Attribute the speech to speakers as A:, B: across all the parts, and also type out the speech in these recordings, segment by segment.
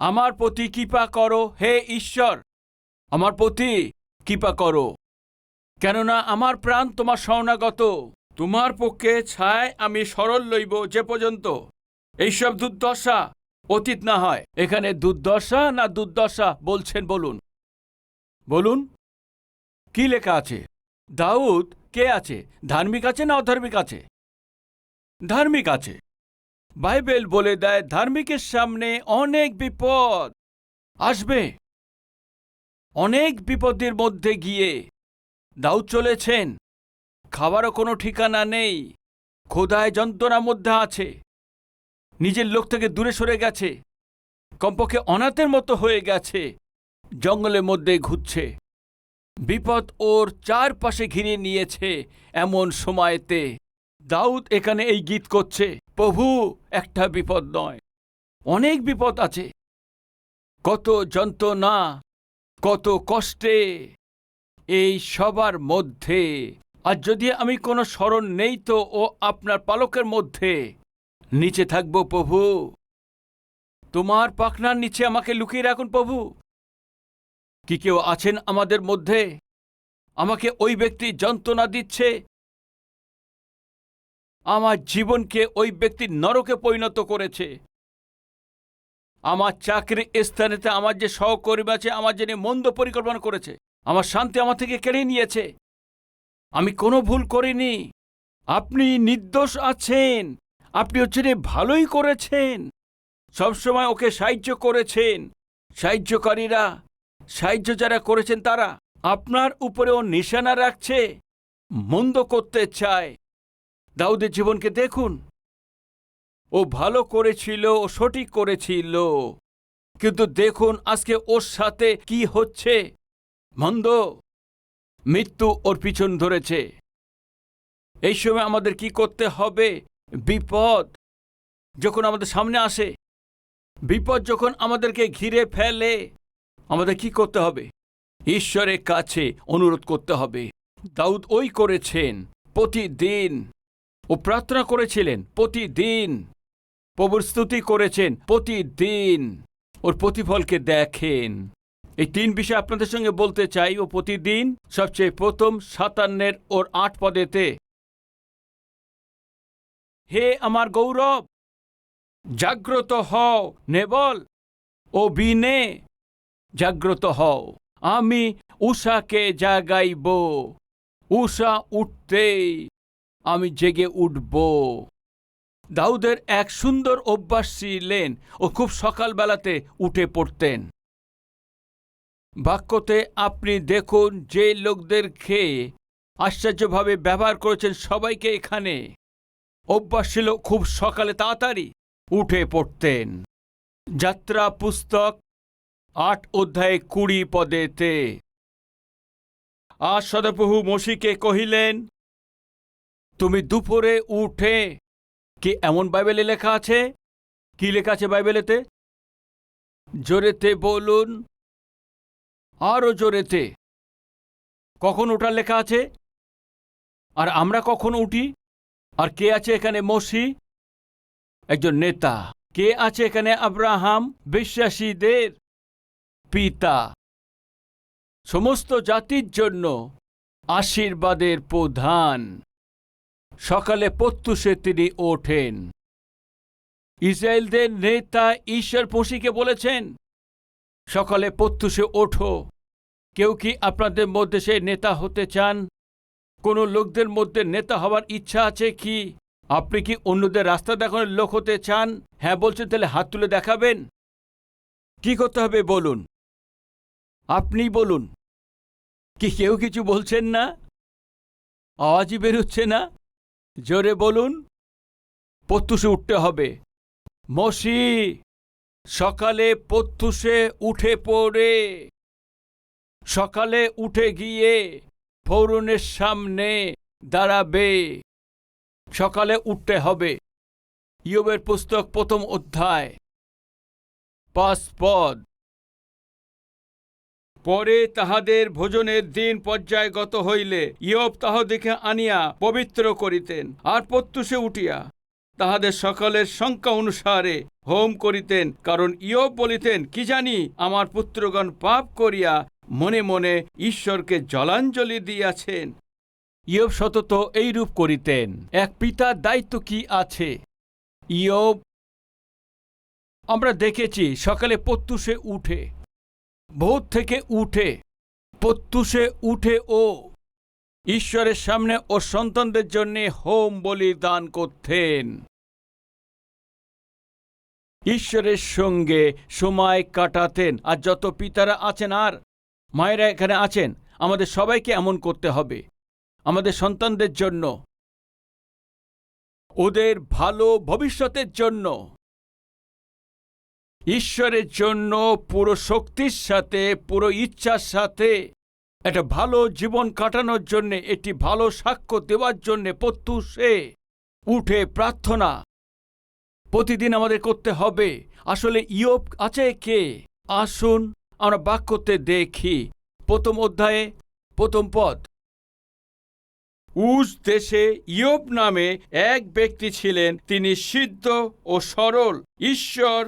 A: আমার প্রতি কৃপা করো হে ঈশ্বর, আমার প্রতি কৃপা করো, কেননা আমার প্রাণ তোমার শরণাগত। তোমার পক্ষে ছায় আমি সরল লইব যে পর্যন্ত এইসব দুর্দশা অতীত না হয়। এখানে দুর্দশা না দুর্দশা বলছেন? বলুন বলুন, কি লেখা আছে? দাউদ কে আছে? ধার্মিক আছে না অধার্মিক আছে? ধার্মিক আছে। বাইবেল বলে দেয় ধার্মিকের সামনে অনেক বিপদ আসবে। অনেক বিপদের মধ্যে গিয়ে দাউদ চলেছেন। খাবারও কোনো ঠিকানা নেই, ক্ষুধায় যন্ত্রণার মধ্যে আছে, নিজের লোক থেকে দূরে সরে গেছে, কমপক্ষে অনাথের মতো হয়ে গেছে, জঙ্গলের মধ্যে ঘুরছে, বিপদ ওর চারপাশে ঘিরে নিয়েছে। এমন সময়তে দাউদ এখানে এই গীত করছে, প্রভু একটা বিপদ নয়, অনেক বিপদ আছে, কত যন্ত্রণা, কত কষ্টে, এই সবার মধ্যে। আর যদি আমি কোনো স্মরণ নেই তো ও আপনার পালকের মধ্যে নিচে থাকবো। প্রভু তোমার পাখনার নিচে আমাকে লুকিয়ে রাখুন। প্রভু, কি কেউ আছেন আমাদের মধ্যে? আমাকে ওই ব্যক্তি যন্ত্রণা দিচ্ছে, আমার জীবনকে ওই ব্যক্তির নরকে পরিণত করেছে। আমার চাকরি স্থানেতে আমার যে সহকর্মী আছে আমার জন্য মন্দ পরিকল্পনা করেছে, আমার শান্তি আমার থেকে কেড়ে নিয়েছে। আমি কোনো ভুল করিনি, আপনি নির্দোষ আছেন, আপনি হচ্ছেন ভালোই করেছেন, সবসময় ওকে সাহায্য করেছেন। সাহায্যকারীরা, সাহায্য যারা করেছেন তারা আপনার উপরেও নিশানা রাখছে, মন্দ করতে চায়। দাউদের জীবনকে দেখুন, ও ভালো করেছিল, ও সঠিক করেছিল, কিন্তু দেখুন আজকে ওর সাথে কি হচ্ছে। মন্দ, মৃত্যু ওর পিছন ধরেছে। এই সময় আমাদের কি করতে হবে? বিপদ যখন আমাদের সামনে আসে, বিপদ যখন আমাদেরকে ঘিরে ফেলে, আমাদের কি করতে হবে? ঈশ্বরের কাছে অনুরোধ করতে হবে। দাউদ ওই করেছেন। প্রতিদিন ও প্রার্থনা করেছিলেন, প্রতিদিন প্রভুর স্তুতি করেছেন, প্রতিদিন ওর প্রতিফলকে দেখেন। এই তিন বিষয় আপনাদের সঙ্গে বলতে চাই। ও প্রতিদিন সবচেয়ে প্রথম 57 ওর 8 পদেতে, হে আমার গৌরব, জাগ্রত হও, নেবল ও বিনে জাগ্রত হও, আমি উষাকে জাগাইব, উষা উঠতেই আমি জেগে উঠব। দাউদের এক সুন্দর অভ্যাস ছিলেন, ও খুব সকালবেলাতে উঠে পড়তেন। বাক্যতে আপনি দেখুন যে লোকদেরকে আশ্চর্যভাবে ব্যবহার করেছেন সবাইকে এখানে, অভ্যাস ছিল খুব সকালে তাড়াতাড়ি উঠে পড়তেন। যাত্রা পুস্তক 8 অধ্যায়ে 20 পদেতে, আর সদাপ্রভু মসিকে কহিলেন, তুমি দুপুরে উঠে, কি এমন বাইবেলে লেখা আছে? কি লেখা আছে বাইবেলেতে? জোরেতে বলুন, আরো জোরেতে। কখন ওঠার লেখা আছে? আর আমরা কখন উঠি? আর কে আছে এখানে? মসি, একজন নেতা। কে আছে এখানে? আব্রাহাম, বিশ্বাসীদের পিতা, সমস্ত জাতির জন্য আশীর্বাদের প্রধান। সকালে প্রত্যুষে তিনি ওঠেন। ইসরায়েলদের নেতা ঈশ্বর মসিকে বলেছেন, সকালে প্রত্যুষে ওঠো। কেউ কি আপনাদের মধ্যে সে নেতা হতে চান? কোনো লোকদের মধ্যে নেতা হওয়ার ইচ্ছা আছে কি? আপনি কি অন্যদের রাস্তা দেখানোর লোক হতে চান? হ্যাঁ বলছেন, তাহলে হাত তুলে দেখাবেন। কি করতে হবে বলুন, আপনি বলুন। কি কেউ কিছু বলছেন না? আওয়াজই বেরোচ্ছে না। জোরে বলুন। প্রত্যুষে উঠতে হবে। মসি সকালে প্রত্যুষে উঠে পড়ে, সকালে উঠে গিয়ে ফৌরনের সামনে দাঁড়াবে। সকালে উঠতে হবে। ইয়োবের পুস্তক 1 অধ্যায় 5 পদ, পরে তাহাদের ভোজনের দিন পর্যায়গত হইলে ইয়োব তাহাদিকে আনিয়া পবিত্র করিতেন, আর প্রত্যুষে উঠিয়া তাহাদের সকলের সংখ্যা অনুসারে হোম করিতেন, কারণ ইয়োব বলিতেন, কি জানি আমার পুত্রগণ পাপ করিয়া মনে মনে ঈশ্বরকে জলাঞ্জলি দিয়াছেন। ইয়োব সতত এইরূপ করিতেন। এক পিতার দায়িত্ব কি আছে? ইয়োব আমরা দেখেছি সকালে প্রত্যুষে উঠে, ভোর থেকে উঠে প্রত্যুষে উঠে ও ঈশ্বরের সামনে ও সন্তানদের জন্য হোম বলিদান করতেন। ঈশ্বরের সঙ্গে সময় কাটাতেন। আর যত পিতারা আছেন আর মায়েরা এখানে আছেন, আমাদের সবাইকে এমন করতে হবে। আমাদের সন্তানদের জন্য, ওদের ভালো ভবিষ্যতের জন্য, ঈশ্বরের জন্য পুরো শক্তির সাথে, পুরো ইচ্ছার সাথে একটা ভালো জীবন কাটানোর জন্যে, একটি ভালো সাক্ষ্য দেওয়ার জন্যে প্রত্যুষে উঠে প্রার্থনা প্রতিদিন আমাদের করতে হবে। আসলে ইয়োব আছে কে? আসুন আমরা বাক্যতে দেখি। প্রথম অধ্যায়ে প্রথম পদ। উস দেশে ইয়োব নামে এক ব্যক্তি ছিলেন, তিনি সিদ্ধ ও সরল, ঈশ্বর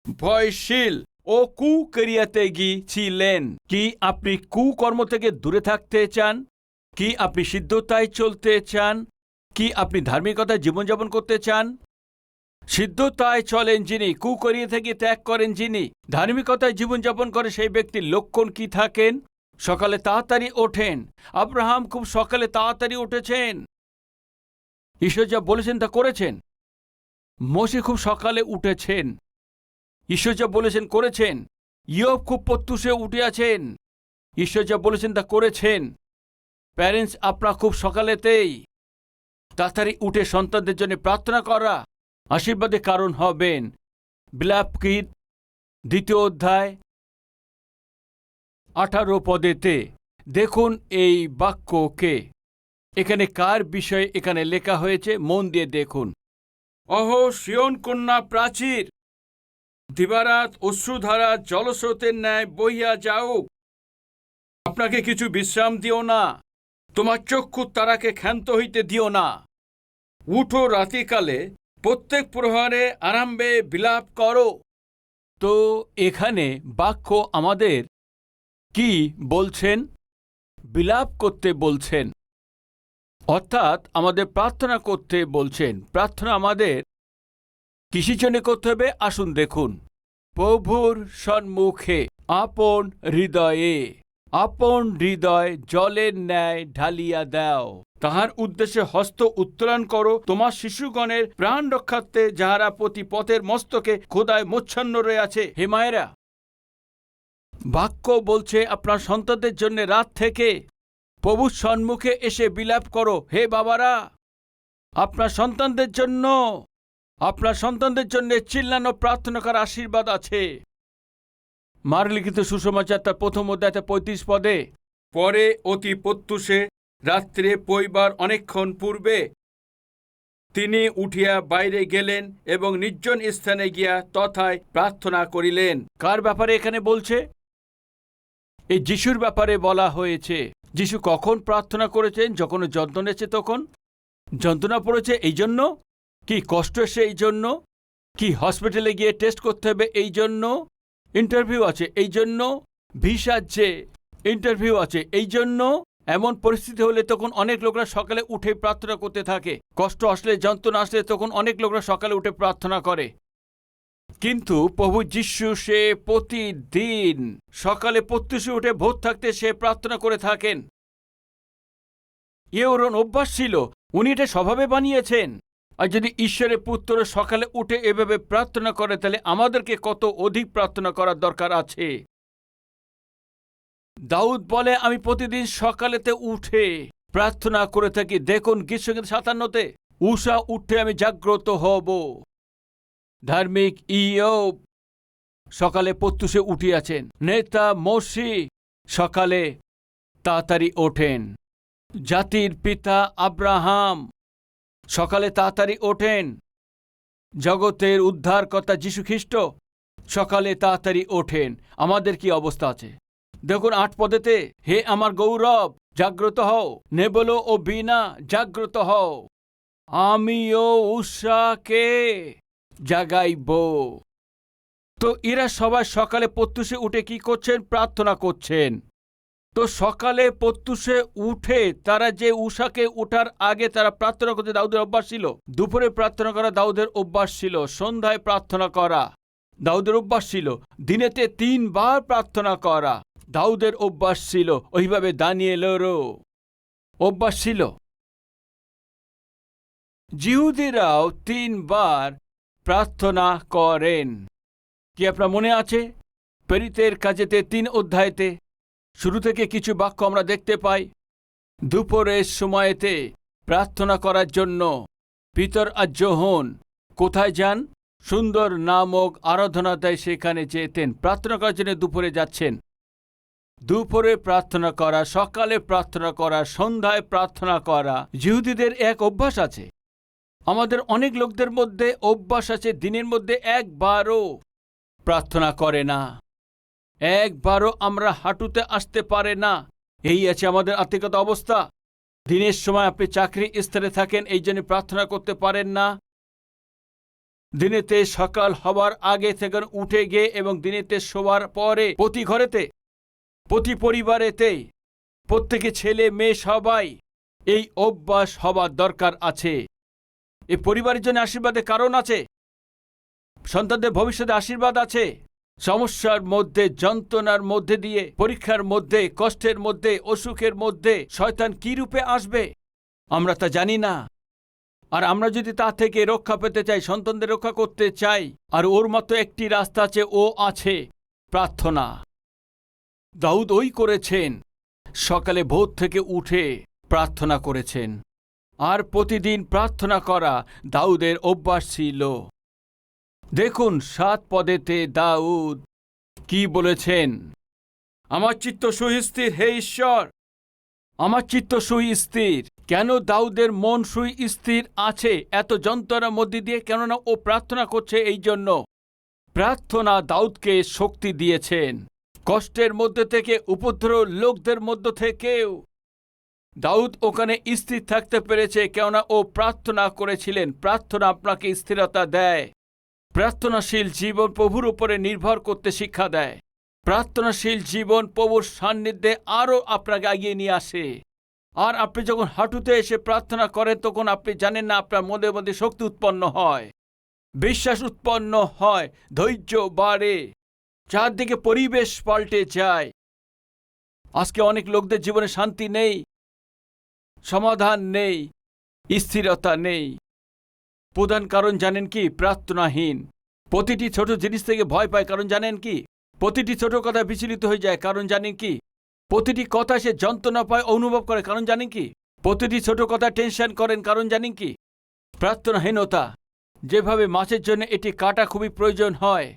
A: ভয়শীল ও কুকরিয়াতে ছিলেন। কি আপনি কুকর্ম থেকে দূরে থাকতে চান? কি আপনি সিদ্ধতায় চলতে চান? কি আপনি ধার্মিকতায় জীবনযাপন করতে চান? সিদ্ধতায় চলেন যিনি, কুকরিয়া থেকে ত্যাগ করেন যিনি, ধার্মিকতায় জীবনযাপন করে সেই ব্যক্তির লক্ষণ কি থাকেন? সকালে তাড়াতাড়ি ওঠেন। আব্রাহাম খুব সকালে তাড়াতাড়ি উঠেছেন, ঈশ্বর যা বলেছেন তা করেছেন। মোশে খুব সকালে উঠেছেন, ঈশ্বর যা বলেছেন করেছেন। ইয়োব খুব প্রত্যুষে উঠে আছেন, ঈশ্বর যা বলেছেন তা করেছেন। প্যারেন্টস, আপনারা খুব সকালেতেই তাড়াতাড়ি উঠে সন্তানদের জন্য প্রার্থনা করা আশীর্বাদের কারণ হবেন। বিলাপগীত 2 অধ্যায় 18 পদেতে দেখুন এই বাক্যকে। এখানে কার বিষয়ে এখানে লেখা হয়েছে মন দিয়ে দেখুন। অহো সিয়ন কন্যা প্রাচীর, দিবারাত অশ্রুধারা জলস্রোতের ন্যায় বহিয়া যাওক। আপনাকে কিছু বিশ্রাম দিও না, তোমার চক্ষু তারাকে ক্ষান্ত হইতে দিও না। উঠো রাতিকালে, প্রত্যেক প্রহরে আরম্ভে বিলাপ করো। তো এখানে বাক্য আমাদের কি বলছেন? বিলাপ করতে বলছেন, অর্থাৎ আমাদের প্রার্থনা করতে বলছেন। প্রার্থনা আমাদের কিসের জন্য করতে হবে? আসুন দেখুন। প্রভুর সম্মুখে আপন হৃদয় জলের ন্যায় ঢালিয়া দাও। তাহার উদ্দেশ্যে হস্ত উত্তোলন করো, তোমার শিশুগণের প্রাণ রক্ষার্থে, যাহারা প্রতি পথের মস্তকে খোদায় মোচ্ছন্ন রয়ে আছে। হে মায়েরা, বাক্য বলছে আপনার সন্তানদের জন্য রাত থেকে প্রভুর সম্মুখে এসে বিলাপ করো। হে বাবারা, আপনার সন্তানদের জন্য চিল্লানো প্রার্থনা করার আশীর্বাদ আছে। মার লিখিত সুসমাচার তার 1 অধ্যায় 35 পদে, পরে অতি প্রত্যুষে রাত্রে পইবার অনেকক্ষণ পূর্বে তিনি উঠিয়া বাইরে গেলেন এবং নির্জন স্থানে গিয়া তথায় প্রার্থনা করিলেন। কার ব্যাপারে এখানে বলছে? এই যিশুর ব্যাপারে বলা হয়েছে। যিশু কখন প্রার্থনা করেছেন? যখন যন্ত্রণা এসেছে, তখন যন্ত্রণা পড়েছে এই জন্য, কি কষ্ট এসে এই জন্য, কি হসপিটালে গিয়ে টেস্ট করতে হবে এই জন্য, ইন্টারভিউ আছে এই জন্য, ভিসার যে ইন্টারভিউ আছে এই জন্য। এমন পরিস্থিতি হলে তখন অনেক লোকরা সকালে উঠে প্রার্থনা করতে থাকে। কষ্ট আসলে, যন্ত্রণা আসলে তখন অনেক লোকরা সকালে উঠে প্রার্থনা করে। কিন্তু প্রভু যিশু সে প্রতিদিন সকালে প্রত্যুষে উঠে ভোর থাকতে সে প্রার্থনা করে থাকেন। ওর অভ্যাস ছিল, উনি এটা স্বভাবে বানিয়েছেন। আর যদি ঈশ্বরের পুত্র সকালে উঠে এভাবে প্রার্থনা করে, তাহলে আমাদেরকে কত অধিক প্রার্থনা করার দরকার আছে। দাউদ বলে, আমি প্রতিদিন সকালেতে উঠে প্রার্থনা করে থাকি। দেখুন গীতসংগীত 57-তে, উষা উঠে আমি জাগ্রত হব। ধার্মিক ইয়োব সকালে প্রত্যুষে উঠিয়াছেন। নেতা মোশে সকালে তাড়াতাড়ি ওঠেন। জাতির পিতা আব্রাহাম সকালে তাড়াতাড়ি ওঠেন। জগতের উদ্ধারকর্তা যীশু খ্রিস্ট সকালে তাড়াতাড়ি ওঠেন। আমাদের কি অবস্থা আছে দেখুন 8 পদেতে, হে আমার গৌরব জাগ্রত হও, নেবলো ও বিনা জাগ্রত হও। আমিও উষাকে জাগাইব। তো এরা সবাই সকালে প্রত্যুষে উঠে কি করছেন? প্রার্থনা করছেন। তো সকালে প্রত্যুষে উঠে তারা যে উষাকে উঠার আগে তারা প্রার্থনা করতে দাউদের অভ্যাস ছিল। দুপুরে প্রার্থনা করা দাউদের অভ্যাস ছিল। সন্ধ্যায় প্রার্থনা করা দাউদের অভ্যাস ছিল। দিনেতে 3 বার প্রার্থনা করা দাউদের অভ্যাস ছিল। ওইভাবে দানিয়েলেরও অভ্যাস ছিল। জিহুদীরাও 3 বার প্রার্থনা করেন। কি আপনার মনে আছে? প্রেরিতের কাজেতে 3 অধ্যায়তে শুরু থেকে কিছু বাক্য আমরা দেখতে পাই। দুপুরের সময়েতে প্রার্থনা করার জন্য পিতর আর যোহন কোথায় যান? সুন্দর নামক আরাধনালয়ে সেখানে যেতেন। প্রার্থনা করার জন্য দুপুরে যাচ্ছেন। দুপুরে প্রার্থনা করা, সকালে প্রার্থনা করা, সন্ধ্যায় প্রার্থনা করা জিহুদীদের এক অভ্যাস আছে। আমাদের অনেক লোকদের মধ্যে অভ্যাস আছে দিনের মধ্যে একবারও প্রার্থনা করে না। একবারও আমরা হাঁটুতে আসতে পারে না। এই আছে আমাদের আত্মিকতা অবস্থা। দিনের সময় আপনি চাকরি স্থলে থাকেন, এই জন্য প্রার্থনা করতে পারেন না। দিনেতে সকাল হবার আগে থেকে উঠে গিয়ে এবং দিনেতে শোবার পরে প্রতি ঘরেতে, প্রতি পরিবারেতে, প্রত্যেকে ছেলে মেয়ে সবাই এই অভ্যাস হবার দরকার আছে। এই পরিবারের জন্য আশীর্বাদের কারণ আছে, সন্তানদের ভবিষ্যতে আশীর্বাদ আছে। সমস্যার মধ্যে, যন্ত্রণার মধ্যে দিয়ে, পরীক্ষার মধ্যে, কষ্টের মধ্যে, অসুখের মধ্যে শয়তান কি রূপে আসবে আমরা তা জানি না। আর আমরা যদি তা থেকে রক্ষা পেতে চাই, সন্তানদের রক্ষা করতে চাই, আর ওর মতো একটি রাস্তা আছে, ও আছে প্রার্থনা। দাউদ ওই করেছেন, সকালে ভোর থেকে উঠে প্রার্থনা করেছেন। আর প্রতিদিন প্রার্থনা করা দাউদের অভ্যাস ছিল। দেখুন 7 পদেতে দাউদ কি বলেছেন? আমার চিত্ত সুস্থির, হে ঈশ্বর, আমার চিত্ত সুস্থির। কেন দাউদের মন সুস্থির আছে এত যন্ত্রণার মধ্যে দিয়ে? কেননা ও প্রার্থনা করছে। এই জন্য প্রার্থনা দাউদকে শক্তি দিয়েছেন। কষ্টের মধ্যে থেকে, উপদ্রব লোকদের মধ্য থেকেও দাউদ ওখানে স্থির থাকতে পেরেছে, কেননা ও প্রার্থনা করেছিলেন। প্রার্থনা আপনাকে স্থিরতা দেয়। প্রার্থনাশীল জীবন প্রভুর উপরে নির্ভর করতে শিক্ষা দেয়। প্রার্থনাশীল জীবন প্রভুর সান্নিধ্যে আরও আপনাকে এগিয়ে নিয়ে আসে। আর আপনি যখন হাঁটুতে এসে প্রার্থনা করেন, তখন আপনি জানেন না আপনার মনের মধ্যে শক্তি উৎপন্ন হয়, বিশ্বাস উৎপন্ন হয়, ধৈর্য বাড়ে, চারদিকে পরিবেশ পাল্টে যায়। আজকে অনেক লোকদের জীবনে শান্তি নেই, সমাধান নেই, স্থিরতা নেই। প্রধান কারণ জানেন কি? প্রার্থনাহীন। প্রতিটি ছোট জিনিস থেকে ভয় পায়, কারণ জানেন কি? প্রতিটি ছোট কথা বিচলিত হয়ে যায়, কারণ জানেন কি? প্রতিটি কথা সে যন্ত্রণা পায়, অনুভব করে, কারণ জানেন কি? প্রতিটি ছোট কথা টেনশন করেন, কারণ জানেন কি? প্রার্থনাহীনতা। যেভাবে মাছের জন্য এটি কাটা খুবই প্রয়োজন হয়,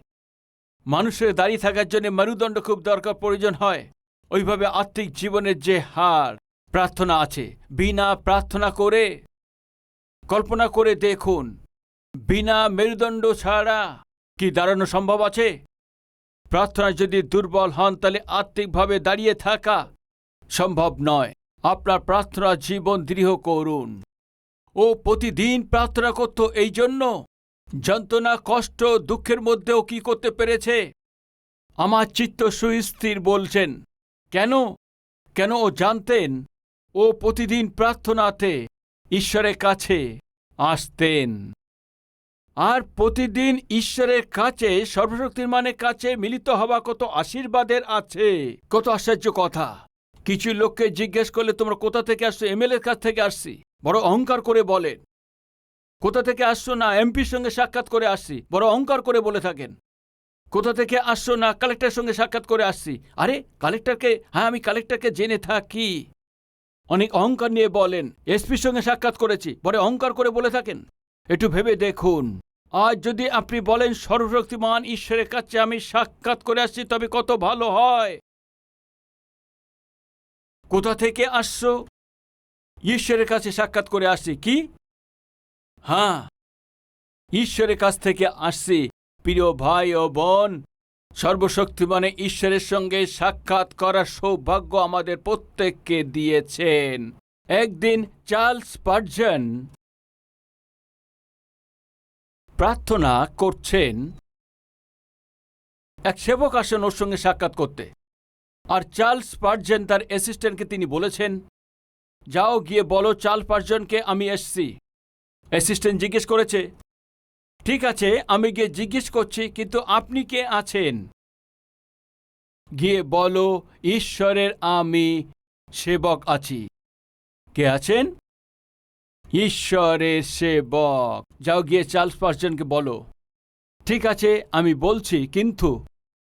A: মানুষের দাঁড়িয়ে থাকার জন্য মেরুদণ্ড খুব দরকার প্রয়োজন হয়, ওইভাবে আত্মিক জীবনের যে হার প্রার্থনা আছে। বিনা প্রার্থনা করে কল্পনা করে দেখুন, বিনা মেরুদণ্ড ছাড়া কি দাঁড়ানো সম্ভব আছে? প্রার্থনায় যদি দুর্বল হন, তাহলে আত্মিকভাবে দাঁড়িয়ে থাকা সম্ভব নয়। আপনার প্রার্থনা জীবন দৃঢ় করুন। ও প্রতিদিন প্রার্থনা করত, এই জন্য যন্ত্রণা, কষ্ট, দুঃখের মধ্যেও কি করতে পেরেছে? আমার চিত্ত সুস্থির বলছেন। কেন? কেন ও জানতেন ও প্রতিদিন প্রার্থনাতে ঈশ্বরের কাছে আসতেন। আর প্রতিদিন ঈশ্বরের কাছে, সর্বশক্তিমানের কাছে মিলিত হওয়া কত আশীর্বাদের আছে, কত আশ্চর্য কথা। কিছু লোককে জিজ্ঞেস করলে তোমরা কোথা থেকে আসছো? এমএলএর কাছ থেকে আসছি, বড় অহংকার করে বলেন। কোথা থেকে আসছো? না এমপির সঙ্গে সাক্ষাৎ করে আসছি, বড় অহংকার করে বলে থাকেন। কোথা থেকে আসছো? না কালেক্টরের সঙ্গে সাক্ষাৎ করে আসছি। আরে কালেক্টরকে, হ্যাঁ আমি কালেক্টরকে জেনে থাকি, অনেক অহংকার নিয়ে বলেন। এসপির সঙ্গে সাক্ষাৎ করেছি, বড় অহংকার করে বলে থাকেন। একটু ভেবে দেখুন, আজ যদি আপনি বলেন সর্বশক্তিমান ঈশ্বরের কাছে আমি সাক্ষাৎ করে আসছি, তবে কত ভালো হয়। কোথা থেকে আসছো? ঈশ্বরের কাছে সাক্ষাৎ করে আসছি। কি? হ্যাঁ, ঈশ্বরের কাছ থেকে আসছি। প্রিয় ভাই ও বোন, সর্বশক্তিমানে ঈশ্বরের সঙ্গে সাক্ষাৎ করার সৌভাগ্য আমাদের প্রত্যেককে দিয়েছেন। একদিন চার্লস স্পার্জন প্রার্থনা করছেন, এক সেবক আসেন ওর সঙ্গে সাক্ষাৎ করতে। আর চার্লস স্পার্জন তার অ্যাসিস্ট্যান্টকে তিনি বলেছেন, যাও গিয়ে বলো চার্লস স্পার্জনকে আমি এসছি। অ্যাসিস্ট্যান্ট জিজ্ঞেস করেছে, ঠিক আছে আমি গিয়ে জিজ্ঞেস করছি, কিন্তু আপনি কে আছেন? গিয়ে বলো ঈশ্বরের আমি সেবক আছি। কে আছেন? ঈশ্বরের সেবক। যাও গিয়ে চার্লস স্পার্জনকে বলো। ঠিক আছে আমি বলছি, কিন্তু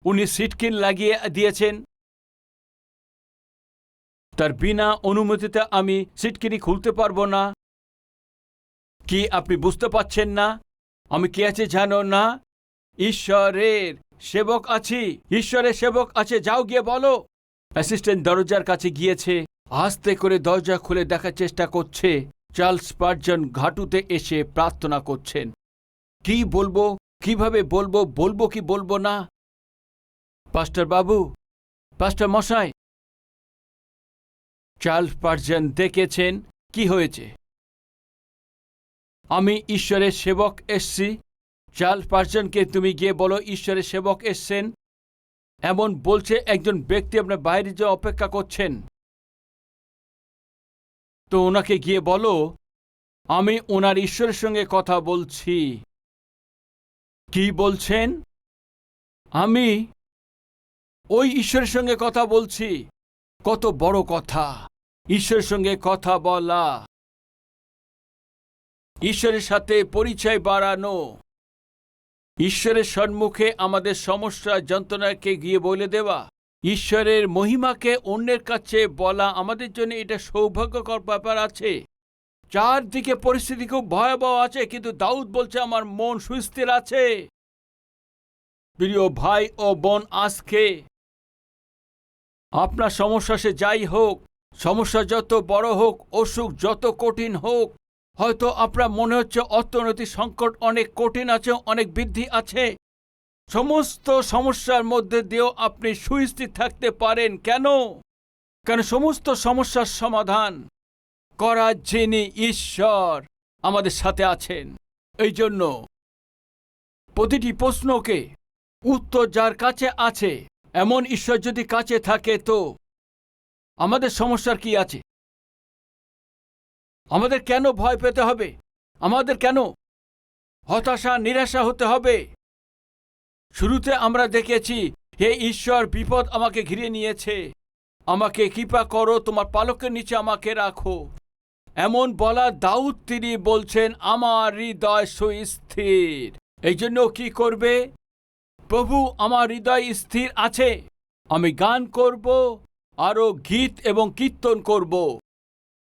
A: উনি সিটকিন লাগিয়ে দিয়েছেন, তার বিনা অনুমতিতে আমি সিটকিনি খুলতে পারবো না। কি আপনি বুঝতে পারছেন না আমি কে আছে জানো না? ঈশ্বরের সেবক আছি, ঈশ্বরের সেবক আছে, যাও গিয়ে বলো। অ্যাসিস্ট্যান্ট দরজার কাছে গিয়েছে, আস্তে করে দরজা খুলে দেখার চেষ্টা করছে চার্লস স্পার্জন ঘাটুতে এসে প্রার্থনা করছেন। কি বলবো, কিভাবে বলবো, বলবো কি বলবো না? পাস্টার বাবু, পাস্টার মশাই, চার্লস স্পার্জন দেখেছেন কি হয়েছে। আমি ঈশ্বরের সেবক এসছি। চার্লস স্পার্জনকে তুমি গিয়ে বলো ঈশ্বরের সেবক এসছেন। এমন বলছে একজন ব্যক্তি আপনার বাইরে যে অপেক্ষা করছেন। তো ওনাকে গিয়ে বলো আমি ওনার ঈশ্বরের সঙ্গে কথা বলছি। কি বলছেন? আমি ওই ঈশ্বরের সঙ্গে কথা বলছি। কত বড় কথা, ঈশ্বরের সঙ্গে কথা বলা, ঈশ্বরের সাথে পরিচয় বাড়ানো, ঈশ্বরের সম্মুখে আমাদের সমস্যা যন্ত্রণাকে গিয়ে বলে দেওয়া, ঈশ্বরের মহিমাকে অন্যের কাছে বলা আমাদের জন্য এটা সৌভাগ্যকর ব্যাপার আছে। চারদিকে পরিস্থিতি খুব ভয়াবহ আছে, কিন্তু দাউদ বলছে আমার মন সুস্থির আছে। প্রিয় ভাই ও বোন, আজকে আপনার সমস্যা সে যাই হোক, সমস্যা যত বড় হোক, অসুখ যত কঠিন হোক, হয়তো আপনার মনে হচ্ছে অর্থনৈতিক সংকট অনেক কঠিন আছে, অনেক বৃদ্ধি আছে, সমস্ত সমস্যার মধ্যে দিয়েও আপনি সুস্থির থাকতে পারেন। কেন? কারণ সমস্ত সমস্যার সমাধান করার যিনি ঈশ্বর আমাদের সাথে আছেন। এই জন্য প্রতিটি প্রশ্নকে উত্তর যার কাছে আছে, এমন ঈশ্বর যদি কাছে থাকে, তো আমাদের সমস্যার কি আছে? আমাদের কেন ভয় পেতে হবে? আমাদের কেন হতাশা নিরাশা হতে হবে? শুরুতে আমরা দেখেছি, হে ঈশ্বর, বিপদ আমাকে ঘিরে নিয়েছে, আমাকে কৃপা করো, তোমার পালকের নিচে আমাকে রাখো। এমন বলা দাউদ তিনি বলছেন আমার হৃদয় সুস্থির। এই জন্য কি করবে? প্রভু আমার হৃদয় স্থির আছে, আমি গান করব, আরো গীত এবং কীর্তন করব।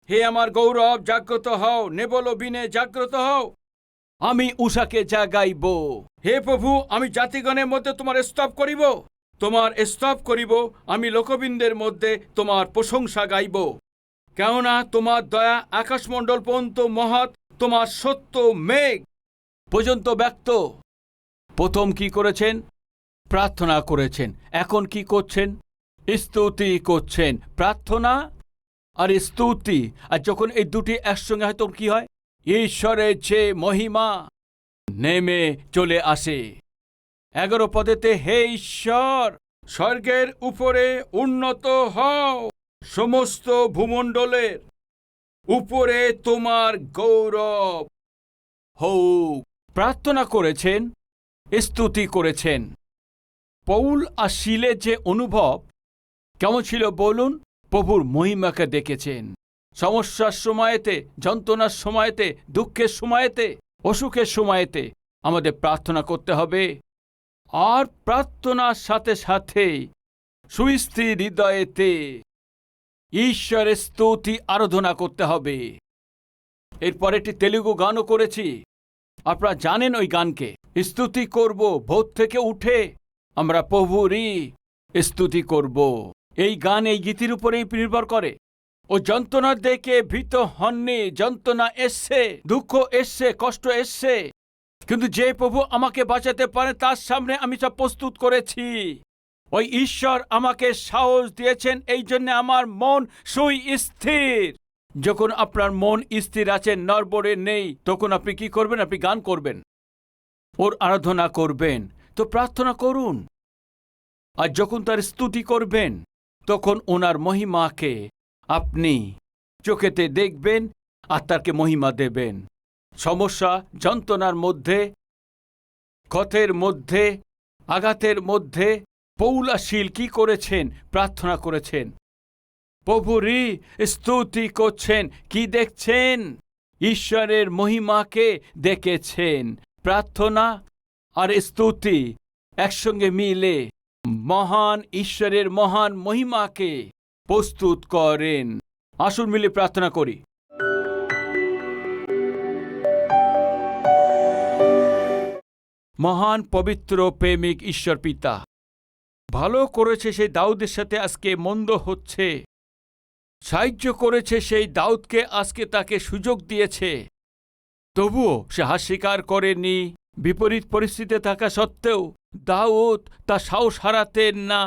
A: হে আমার গৌরব জাগ্রত হও, নেবলবিনে জাগ্রত হও, আমি উষাকে জাগাইব। হে প্রভু, আমি জাতিগণের মধ্যে তোমার স্তব করিব, তোমার স্তব করিব, আমি লোকবৃন্দের মধ্যে তোমার প্রশংসা গাইব। কেননা তোমার দয়া আকাশমণ্ডল পর্যন্ত মহৎ, তোমার সত্য মেঘ পর্যন্ত ব্যক্ত। প্রথম কি করেছেন? প্রার্থনা করেছেন। এখন কি করছেন? স্তুতি করছেন। প্রার্থনা আর স্তুতি, আর যখন এই দুটি একসঙ্গে হয় তখন কি হয়? ঈশ্বরের যে মহিমা নেমে চলে আসে। 11 পদেতে, হে ঈশ্বর, স্বর্গের উপরে উন্নত হও, সমস্ত ভূমণ্ডলের উপরে তোমার গৌরব হোক। প্রার্থনা করেছেন, স্তুতি করেছেন। পৌল আর শিলের যে অনুভব কেমন ছিল বলুন? প্রভুর মহিমাকে দেখেছেন। সমস্যার সময়তে, যন্ত্রণার সময়তে, দুঃখের সময়তে, অসুখের সময়তে আমাদের প্রার্থনা করতে হবে। আর প্রার্থনার সাথে সাথে সুস্থির হৃদয়েতে ঈশ্বরের স্তুতি আরাধনা করতে হবে। এরপর একটি তেলুগু গানও করেছি, আপনারা জানেন ওই গানকে। স্তুতি করব, ভোর থেকে উঠে আমরা প্রভুরই স্তুতি করব। এই গান এই গীতির উপরেই নির্ভর করে। ও যন্ত্রণা দেখে ভীত হননি। যন্ত্রণা এসছে, দুঃখ এসছে, কষ্ট এসছে, কিন্তু যে প্রভু আমাকে বাঁচাতে পারে তার সামনে আমি সব প্রস্তুত করেছি। ওই ঈশ্বর আমাকে সাহস দিয়েছেন, এই জন্য আমার মন সুস্থির। যখন আপনার মন স্থির আছে, নড়বড়ে নেই, তখন আপনি কি করবেন? আপনি গান করবেন। ওর আরাধনা করবেন তো প্রার্থনা করুন। আর যখন তার স্তুতি করবেন তখন ওনার মহিমাকে আপনি চোখেতে দেখবেন আর তাকে মহিমা দেবেন। সমস্যা যন্ত্রণার মধ্যে, ক্ষতের মধ্যে, আঘাতের মধ্যে পৌলাশীল কি করেছেন? প্রার্থনা করেছেন, প্রভুরই স্তুতি করছেন। কি দেখছেন? ঈশ্বরের মহিমাকে দেখেছেন। প্রার্থনা আর স্তুতি একসঙ্গে মিলে মহান ঈশ্বরের মহান মহিমাকে প্রস্তুত করেন। আসুন মিলে প্রার্থনা করি। মহান পবিত্র প্রেমিক ঈশ্বর পিতা, ভালো করেছে সেই দাউদের সাথে আজকে মন্দ হচ্ছে, সাহায্য করেছে সেই দাউদকে, আজকে তাকে সুযোগ দিয়েছে, তবুও সে হার স্বীকার করেনি। বিপরীত পরিস্থিতিতে থাকা সত্ত্বেও দাউদ তার সাহস হারাতেন না।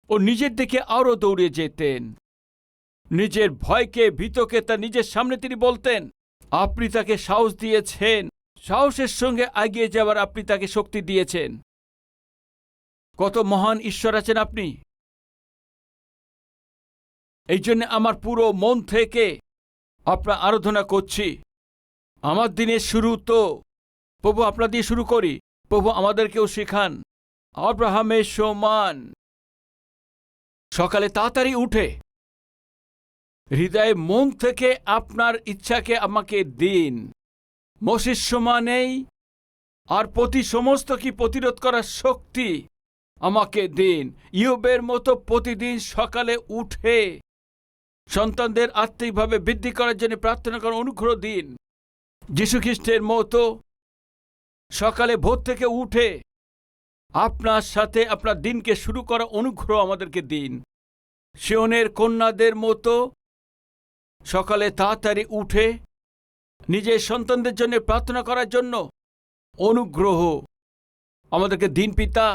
A: ও নিজের দিকে আরও দৌড়ে যেতেন। নিজের ভয়কে, ভীতকে তার নিজের সামনে তিনি বলতেন। আপনি তাকে সাহস দিয়েছেন, সাহসের সঙ্গে এগিয়ে যাওয়ার আপনি তাকে শক্তি দিয়েছেন। কত মহান ঈশ্বর আছেন আপনি। এই জন্য আমার পুরো মন থেকে আপনার আরাধনা করছি। আমার দিনের শুরু তো প্রভু আপনার দিয়ে শুরু করি। প্রভু আমাদেরকেও শেখান আব্রাহামের সমান সকালে তাড়াতাড়ি উঠে হৃদয়ে মন থেকে আপনার ইচ্ছাকে আমাকে দিন। মোসেস সমানেই আর প্রতি সমস্ত কি প্রতিরোধ করার শক্তি আমাকে দিন। ইয়োবের মতো প্রতিদিন সকালে উঠে সন্তানদের আত্মিকভাবে বৃদ্ধি করার জন্য প্রার্থনা করার অনুগ্রহ দিন। যীশুখ্রিস্টের মতো সকালে ভোর থেকে উঠে আপনার সাথে আপনার দিনকে শুরু করা অনুগ্রহ আমাদেরকে দিন। সিয়নের কন্যাদের মতো সকালে তাড়াতাড়ি উঠে নিজের সন্তানদের জন্য প্রার্থনা করার জন্য অনুগ্রহ আমাদেরকে দিন পিতা।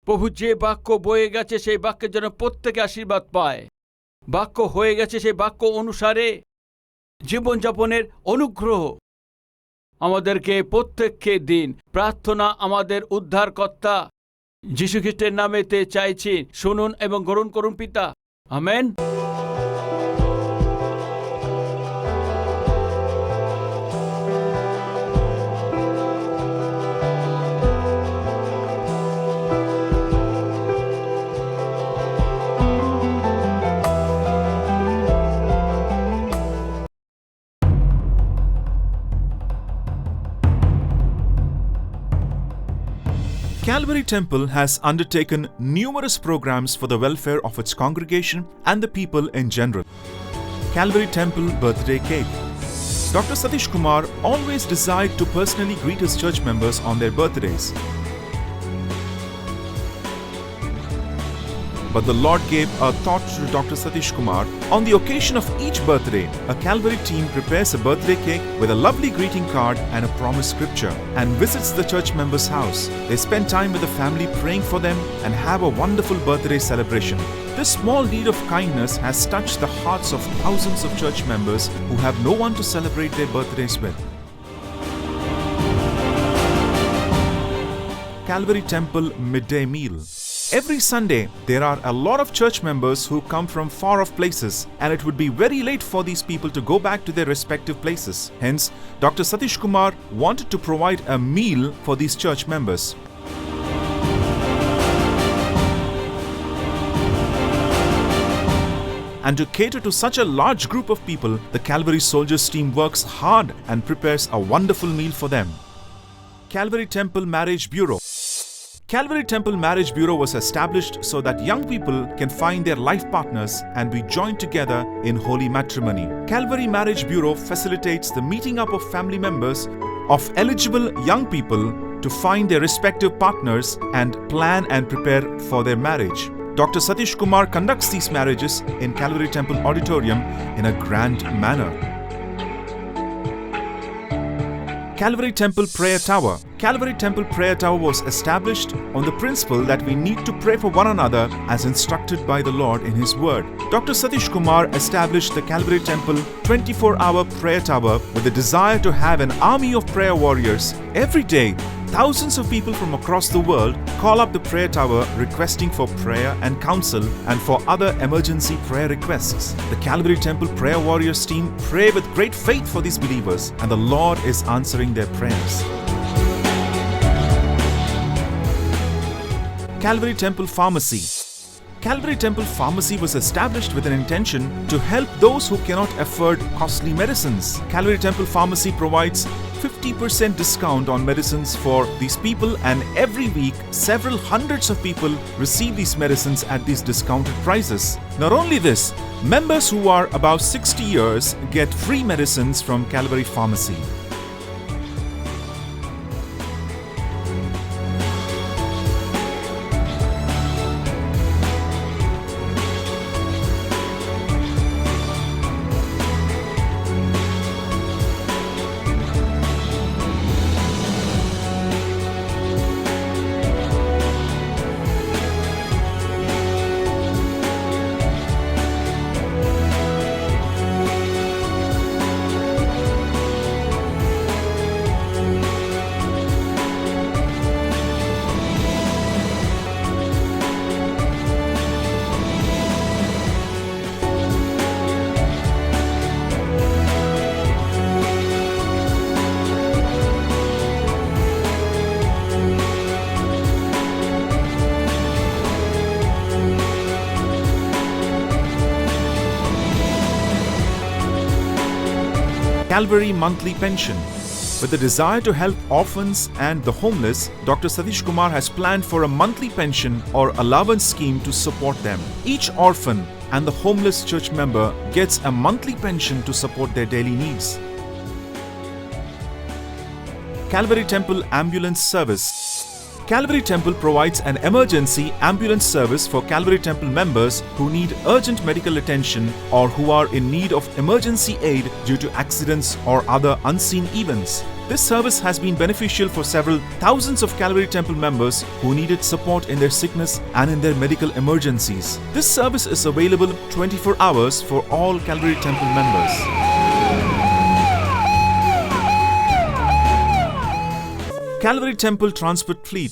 A: প্রভু যে বাক্য বয়ে গেছে সেই বাক্যের জন্য প্রত্যেকে আশীর্বাদ পায়। বাক্য হয়ে গেছে সেই বাক্য অনুসারে জীবনযাপনের অনুগ্রহ আমাদেরকে প্রত্যেককে দিন। প্রার্থনা আমাদের উদ্ধারকর্তা যীশুখ্রিস্টের নামেতে চাইছি, শুনুন এবং গ্রহণ করুন পিতা। Amen.
B: Calvary Temple has undertaken numerous programs for the welfare of its congregation and the people in general. Calvary Temple Birthday Cake. Dr. Satish Kumar always desired to personally greet his church members on their birthdays. But the Lord gave a thought to Dr. Satish Kumar. On the occasion of each birthday, a Calvary team prepares a birthday cake with a lovely greeting card and a promised scripture and visits the church members' house. They spend time with the family praying for them and have a wonderful birthday celebration. This small deed of kindness has touched the hearts of thousands of church members who have no one to celebrate their birthdays with. Calvary Temple Midday Meal. Every Sunday, there are a lot of church members who come from far off places, and it would be very late for these people to go back to their respective places. Hence, Dr. Satish Kumar wanted to provide a meal for these church members. And to cater to such a large group of people, the Calvary Soldiers team works hard and prepares a wonderful meal for them. Calvary Temple Marriage Bureau. Calvary Temple Marriage Bureau was established so that young people can find their life partners and be joined together in holy matrimony. Calvary Marriage Bureau facilitates the meeting up of family members of eligible young people to find their respective partners and plan and prepare for their marriage. Dr. Satish Kumar conducts these marriages in Calvary Temple Auditorium in a grand manner. Calvary Temple Prayer Tower. Calvary Temple Prayer Tower was established on the principle that we need to pray for one another as instructed by the Lord in His Word. Dr. Satish Kumar established the Calvary Temple 24-hour prayer tower with the desire to have an army of prayer warriors. Every day, thousands of people from across the world call up the prayer tower requesting for prayer and counsel and for other emergency prayer requests. The Calvary Temple Prayer Warriors team pray with great faith for these believers, and the Lord is answering their prayers. Calvary Temple Pharmacy. Calvary Temple Pharmacy was established with an intention to help those who cannot afford costly medicines. Calvary Temple Pharmacy provides 50% discount on medicines for these people, and every week several hundreds of people receive these medicines at these discounted prices. Not only this, members who are above 60 years get free medicines from Calvary Pharmacy. Calvary Monthly Pension. With the desire to help orphans and the homeless, Dr. Satish Kumar has planned for a monthly pension or allowance scheme to support them. Each orphan and the homeless church member gets a monthly pension to support their daily needs. Calvary Temple Ambulance Service. Calvary Temple provides an emergency ambulance service for Calvary Temple members who need urgent medical attention or who are in need of emergency aid due to accidents or other unseen events. This service has been beneficial for several thousands of Calvary Temple members who needed support in their sickness and in their medical emergencies. This service is available 24 hours for all Calvary Temple members. Calvary Temple Transport Fleet.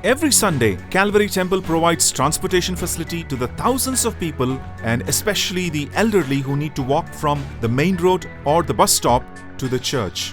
B: Every Sunday, Calvary Temple provides transportation facility to the thousands of people, and especially the elderly who need to walk from the main road or the bus stop to the church.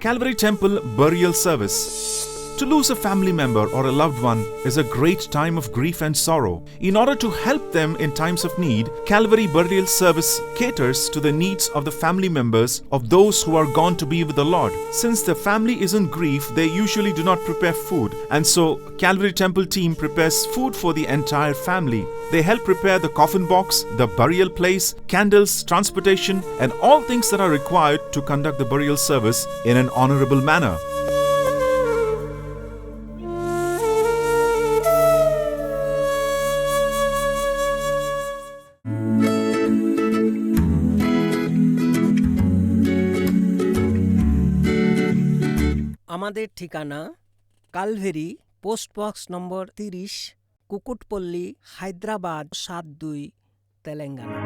B: Calvary Temple Burial Service. To lose a family member or a loved one is a great time of grief and sorrow. In order to help them in times of need, Calvary Burial Service caters to the needs of the family members of those who are gone to be with the Lord. Since the family is in grief, they usually do not prepare food, and so Calvary Temple team prepares food for the entire family. They help prepare the coffin box, the burial place, candles, transportation, and all things that are required to conduct the burial service in an honorable manner.
C: আমাদের ঠিকানা Calvary, post box number 30, Kukatpally, Hyderabad 72, Telangana.